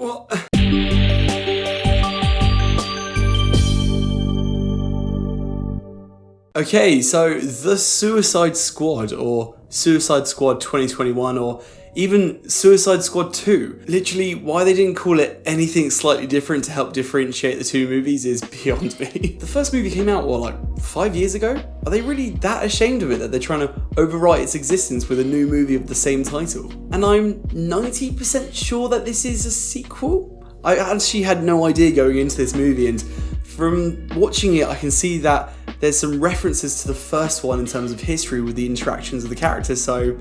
What? Okay, so the Suicide Squad, or Suicide Squad 2021, or even Suicide Squad 2. Literally, why they didn't call it anything slightly different to help differentiate the two movies is beyond me. The first movie came out, what, like 5 years ago? Are they really that ashamed of it that they're trying to overwrite its existence with a new movie of the same title? And I'm 90% sure that this is a sequel? I actually had no idea going into this movie, and from watching it I can see that there's some references to the first one in terms of history with the interactions of the characters, so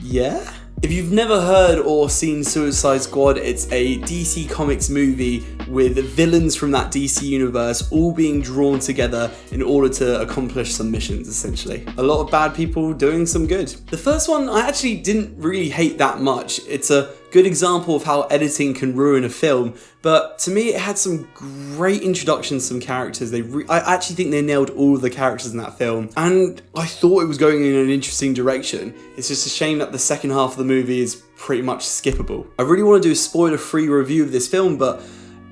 yeah? If you've never heard or seen Suicide Squad, it's a DC Comics movie with villains from that DC universe all being drawn together in order to accomplish some missions, essentially. A lot of bad people doing some good. The first one I actually didn't really hate that much. It's a good example of how editing can ruin a film, but to me it had some great introductions to some characters. I actually think they nailed all of the characters in that film, and I thought it was going in an interesting direction. It's just a shame that the second half of the movie is pretty much skippable. I really want to do a spoiler-free review of this film, but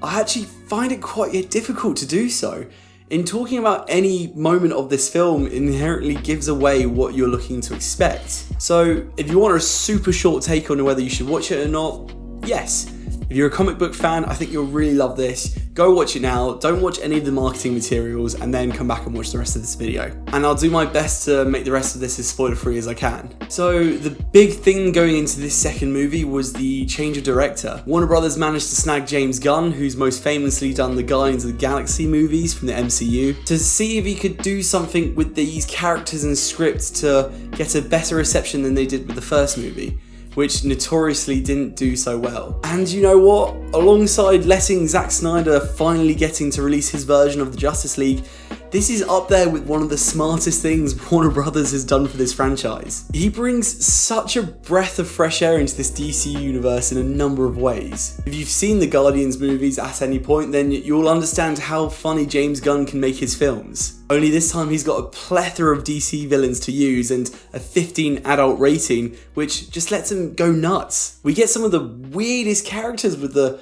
I actually find it quite difficult to do so. In talking about any moment of this film inherently gives away what you're looking to expect. So if you want a super short take on whether you should watch it or not, yes. If you're a comic book fan, I think you'll really love this. Go watch it now, don't watch any of the marketing materials, and then come back and watch the rest of this video. And I'll do my best to make the rest of this as spoiler free as I can. So the big thing going into this second movie was the change of director. Warner Brothers managed to snag James Gunn, who's most famously done the Guardians of the Galaxy movies from the MCU, to see if he could do something with these characters and scripts to get a better reception than they did with the first movie, which notoriously didn't do so well. And you know what? Alongside letting Zack Snyder finally getting to release his version of the Justice League, this is up there with one of the smartest things Warner Brothers has done for this franchise. He brings such a breath of fresh air into this DC universe in a number of ways. If you've seen the Guardians movies at any point, then you'll understand how funny James Gunn can make his films. Only this time he's got a plethora of DC villains to use and a 15 adult rating, which just lets him go nuts. We get some of the weirdest characters with the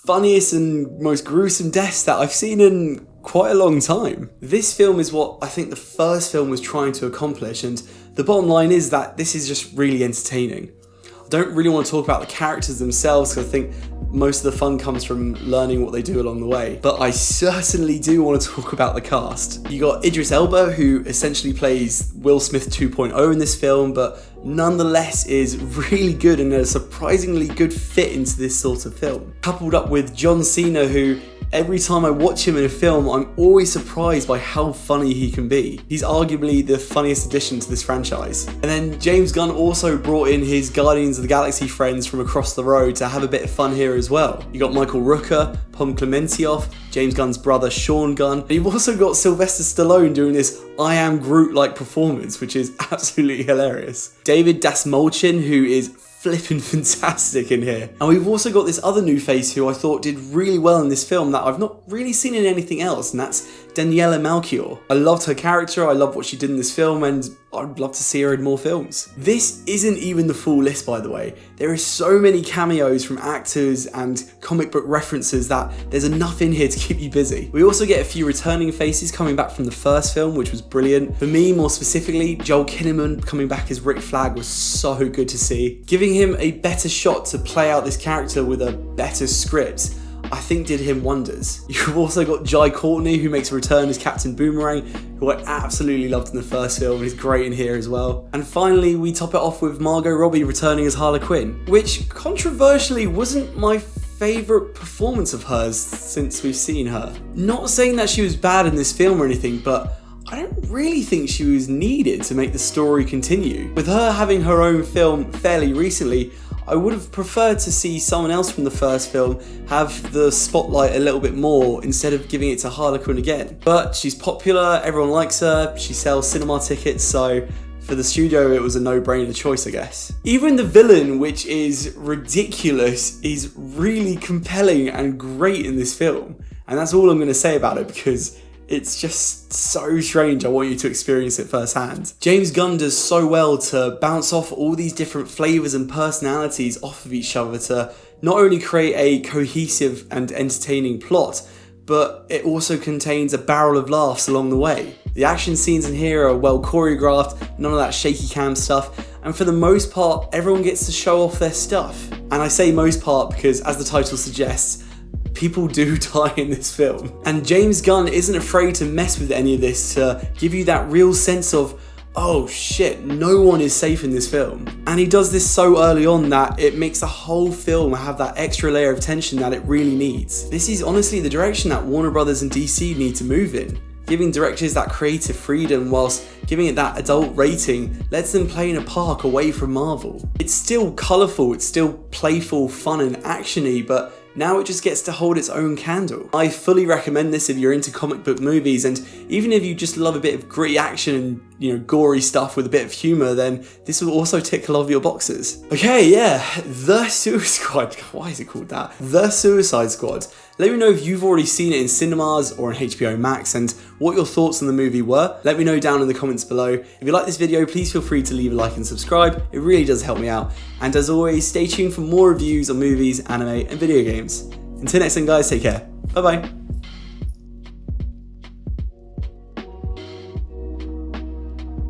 funniest and most gruesome deaths that I've seen in quite a long time. This film is what I think the first film was trying to accomplish, and the bottom line is that this is just really entertaining. I don't really want to talk about the characters themselves because I think most of the fun comes from learning what they do along the way, but I certainly do want to talk about the cast. You got Idris Elba, who essentially plays Will Smith 2.0 in this film, but nonetheless is really good and a surprisingly good fit into this sort of film. Coupled up with John Cena, who every time I watch him in a film, I'm always surprised by how funny he can be. He's arguably the funniest addition to this franchise. And then James Gunn also brought in his Guardians of the Galaxy friends from across the road to have a bit of fun here as well. You got Michael Rooker, Pom Klementieff, James Gunn's brother Sean Gunn, and you've also got Sylvester Stallone doing this I Am Groot-like performance, which is absolutely hilarious. David Dastmalchian, who is flipping fantastic in here. And we've also got this other new face who I thought did really well in this film that I've not really seen in anything else, and that's Daniella Melchior. I loved her character, I loved what she did in this film, and I'd love to see her in more films. This isn't even the full list, by the way. There are so many cameos from actors and comic book references that there's enough in here to keep you busy. We also get a few returning faces coming back from the first film, which was brilliant. For me, more specifically, Joel Kinnaman coming back as Rick Flag was so good to see. Giving him a better shot to play out this character with a better script, I think did him wonders. You've also got Jai Courtney, who makes a return as Captain Boomerang, who I absolutely loved in the first film and is great in here as well. And finally, we top it off with Margot Robbie returning as Harley Quinn, which controversially wasn't my favourite performance of hers since we've seen her. Not saying that she was bad in this film or anything, but I don't really think she was needed to make the story continue. With her having her own film fairly recently, I would have preferred to see someone else from the first film have the spotlight a little bit more instead of giving it to Harley Quinn again. But she's popular, everyone likes her, she sells cinema tickets, so for the studio it was a no-brainer choice, I guess. Even the villain, which is ridiculous, is really compelling and great in this film. And that's all I'm going to say about it because It's just so strange. I want you to experience it firsthand. James Gunn does so well to bounce off all these different flavours and personalities off of each other to not only create a cohesive and entertaining plot, but it also contains a barrel of laughs along the way. The action scenes in here are well choreographed, none of that shaky cam stuff, and for the most part, everyone gets to show off their stuff. And I say most part because, as the title suggests, people do die in this film. And James Gunn isn't afraid to mess with any of this to give you that real sense of, oh shit, no one is safe in this film. And he does this so early on that it makes the whole film have that extra layer of tension that it really needs. This is honestly the direction that Warner Brothers and DC need to move in. Giving directors that creative freedom whilst giving it that adult rating lets them play in a park away from Marvel. It's still colourful, it's still playful, fun and actiony, but now it just gets to hold its own candle. I fully recommend this if you're into comic book movies, and even if you just love a bit of gritty action and, you know, gory stuff with a bit of humour, then this will also tick a lot of your boxes. Okay, yeah, The Suicide Squad. Why is it called that? The Suicide Squad. Let me know if you've already seen it in cinemas or on HBO Max and what your thoughts on the movie were. Let me know down in the comments below. If you like this video, please feel free to leave a like and subscribe. It really does help me out. And as always, stay tuned for more reviews on movies, anime, and video games. Until next time guys, take care. Bye bye.